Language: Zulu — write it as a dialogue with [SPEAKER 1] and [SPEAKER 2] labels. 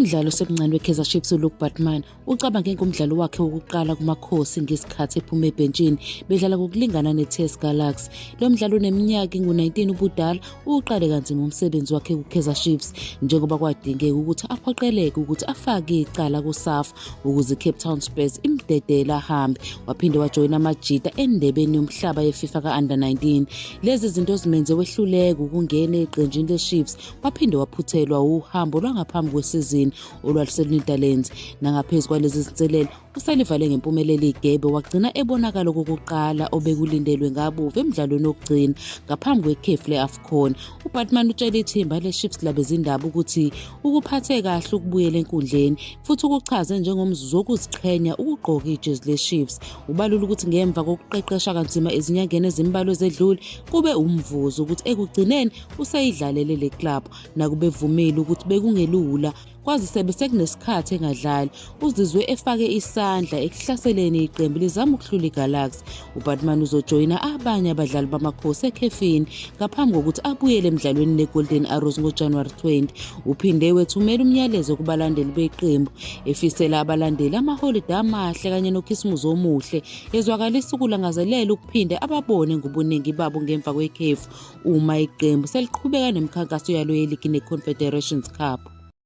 [SPEAKER 1] Umdlalo osemncane weKaizer Chiefs uLuke Batman ucabange ngomdlalo wakhe wokuqala kumakhosi ngesikhathi ephuma ebhentshini bedlala ngokulingana neTS Galaxy. Lo mdlalo oneminyaka engu-19 ubudala uqale kanzima umsebenzi wakhe kuKaizer Chiefs njengoba kwadingeka ukuthi aphoqeleke ukuthi afake icala kuSAF ukuze iCape Town Spurs imdedela ahambe. Waphinde wajoyina amajita endebeni yomhlaba yeFIFA ka-Under-19. Lezi zinto zimenze wehluleka ukungena eqenjini leChiefs, waphinde waphuthelwa uhambo lwangaphambi kwesizini olwaluseNetherlands. Nangaphezu kwalezi zinselelo, usalivale ngempumelelo igebe wagcina ebonakala okokuqala obekulindelwe ngabuve emidlalweni wokugcina ngaphambi kwekhefu le-AFCON. uBatman utshele ithimba leChiefs labezindaba ukuthi ukuphathe kahle ukubuyela enkundleni futhi ukuchaze njengomzuzu wokuziqhenya ukugqoka ijezi leChiefs. Ubalula ukuthi ngemva kokuqeqesha kanzima ezinyangeni ezimbalwa ezedlule kube umvuzo ukuthi ekugcineni useyidlalele le club, nakube vumile ukuthi bekungelula kwazise besekunesikhathi engadlali. Uzizwe efake isandla ekuhlaseleni iqembu lizama ukuhlula iGalaxy. uBatman uzojoyina abanye abadlali bamakhosi ekhefini ngaphambi kokuthi abuyele emidlalweni neGolden Arrows ngoJanuary 20. Uphinde wethumela umyalezo kubalandeli beqembu efisela abalandeli amaholide amahle kanye nokhisimusi omuhle, ezwakalisa ukulangazelela ukuphinde ababone ngobuningi babo ngemva kwekhefu uma iqembu seliqhubeka nemikhankaso yalo yeligi neConfederations Cup.